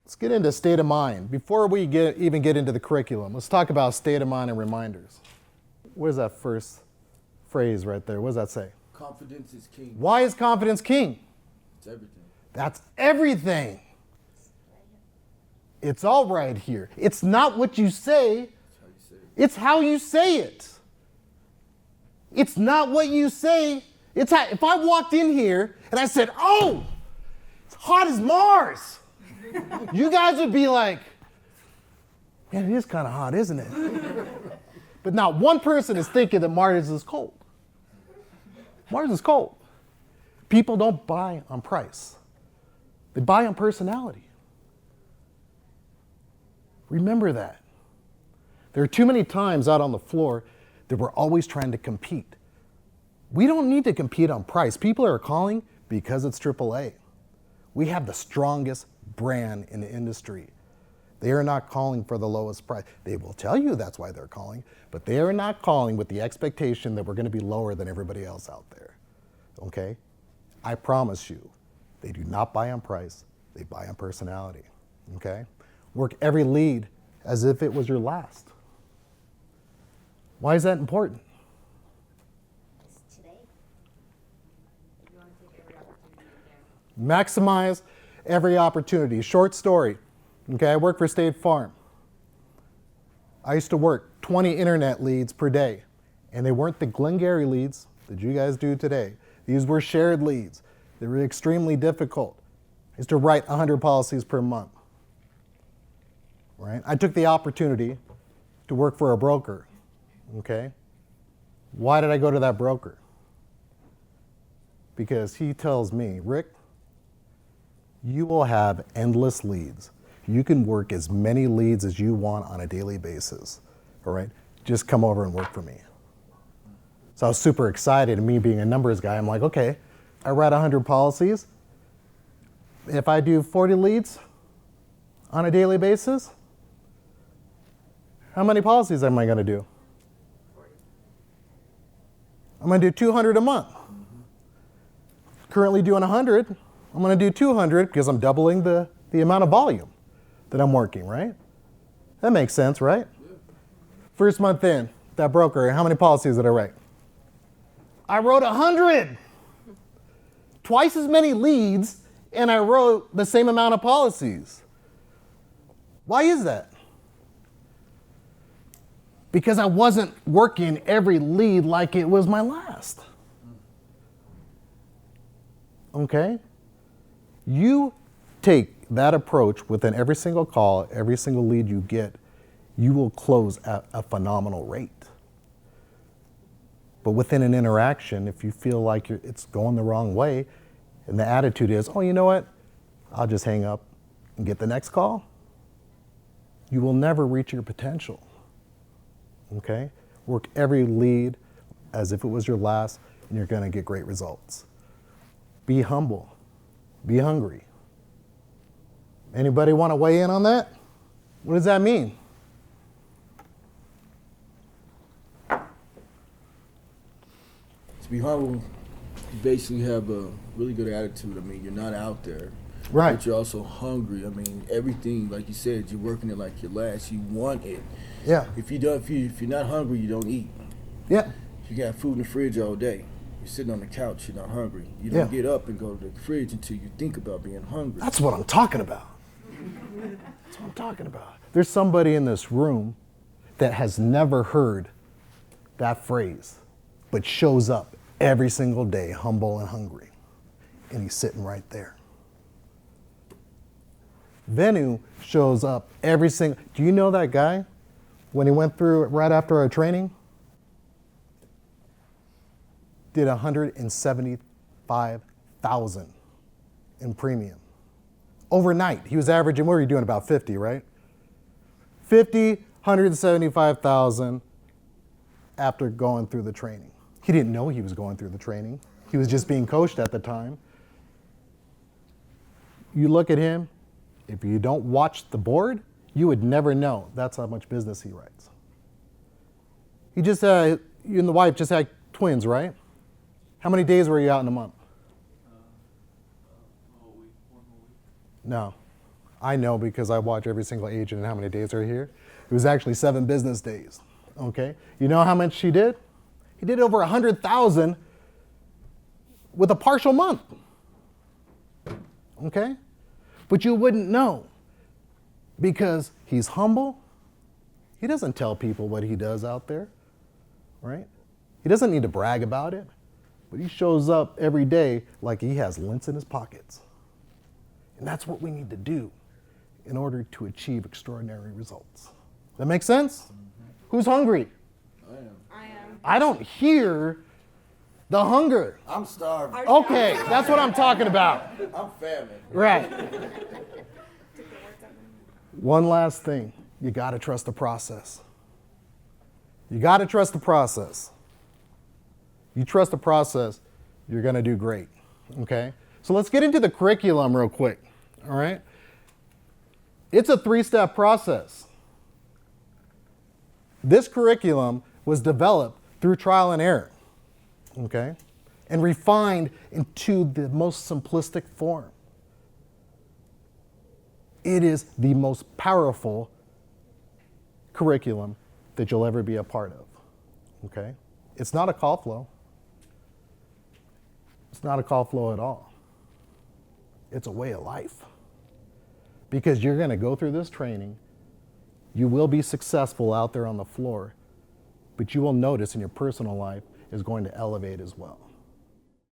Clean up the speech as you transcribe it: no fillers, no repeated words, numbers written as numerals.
Let's get into state of mind. Before we even get into the curriculum, let's talk about state of mind and reminders. Where's that first phrase right there? What does that say? Confidence is king. Why is confidence king? It's everything. That's everything. It's all right here. It's not what you say. It's how you say it. It's not what you say. It's how, if I walked in here and I said, "Oh, it's hot as Mars," you guys would be like, "Man, it is kind of hot, isn't it?" But not one person is thinking that Mars is cold. Mars is cold. People don't buy on price. They buy on personality. Remember that. There are too many times out on the floor that we're always trying to compete. We don't need to compete on price. People are calling because it's AAA. We have the strongest brand in the industry. They are not calling for the lowest price. They will tell you that's why they're calling, but they are not calling with the expectation that we're going to be lower than everybody else out there. Okay? I promise you, they do not buy on price. They buy on personality. Okay? Work every lead as if it was your last. Why is that important? It's today. You want to take every opportunity you can. Maximize every opportunity. Short story. Okay, I work for State Farm. I used to work 20 internet leads per day, and they weren't the Glengarry leads that you guys do today. These were shared leads. They were extremely difficult. I used to write 100 policies per month. Right? I took the opportunity to work for a broker. Okay? Why did I go to that broker? Because he tells me, "Rick, you will have endless leads. You can work as many leads as you want on a daily basis. All right? Just come over and work for me." So I was super excited, and me being a numbers guy, I'm like, okay, I write 100 policies. If I do 40 leads on a daily basis, how many policies am I going to do? 40. I'm going to do 200 a month. Currently doing 100, I'm going to do 200 because I'm doubling the amount of volume that I'm working, right? That makes sense, right? First month in, that broker, how many policies did I write? I wrote 100. Twice as many leads, and I wrote the same amount of policies. Why is that? Because I wasn't working every lead like it was my last. Okay? You take that approach within every single call, every single lead you get, you will close at a phenomenal rate. But within an interaction, if you feel like it's going the wrong way, and the attitude is, "Oh, you know what? I'll just hang up and get the next call," you will never reach your potential. Okay? Work every lead as if it was your last, and you're going to get great results. Be humble. Be hungry. Anybody want to weigh in on that? What does that mean? To be humble, you basically have a really good attitude. I mean, you're not out there. Right. But you're also hungry. I mean, everything, like you said, you're working it like your last. You want it. Yeah. If you're not hungry, you don't eat. Yeah. You got food in the fridge all day. You're sitting on the couch, you're not hungry. You don't Yeah. get up and go to the fridge until you think about being hungry. That's what I'm talking about. That's what I'm talking about. There's somebody in this room that has never heard that phrase, but shows up every single day, humble and hungry. And he's sitting right there. Venu shows up every single, do you know that guy? When he went through it right after our training, did 175,000 in premium. Overnight, he was averaging, what were you doing, about 50, right? 50, 175,000 after going through the training. He didn't know he was going through the training. He was just being coached at the time. You look at him, if you don't watch the board, you would never know that's how much business he writes. He just, you and the wife just had twins, right? How many days were you out in a month? Whole week, 1 whole week. No. I know because I watch every single agent and how many days they're here. It was actually 7 business days. Okay? You know how much he did? He did over 100,000 with a partial month. Okay? But you wouldn't know because he's humble. He doesn't tell people what he does out there, right? He doesn't need to brag about it, but he shows up every day like he has lint in his pockets. And that's what we need to do in order to achieve extraordinary results. That makes sense? Mm-hmm. Who's hungry? I am. I don't hear the hunger. I'm starving. Okay, that's what I'm talking about. I'm famine. Right. One last thing. You got to trust the process. You got to trust the process. You trust the process, you're going to do great. Okay? So let's get into the curriculum real quick. All right? It's a 3-step process. This curriculum was developed through trial and error. Okay? And refined into the most simplistic form. It is the most powerful curriculum that you'll ever be a part of. Okay? It's not a call flow. It's not a call flow at all. It's a way of life. Because you're going to go through this training, you will be successful out there on the floor, but you will notice in your personal life is going to elevate as well.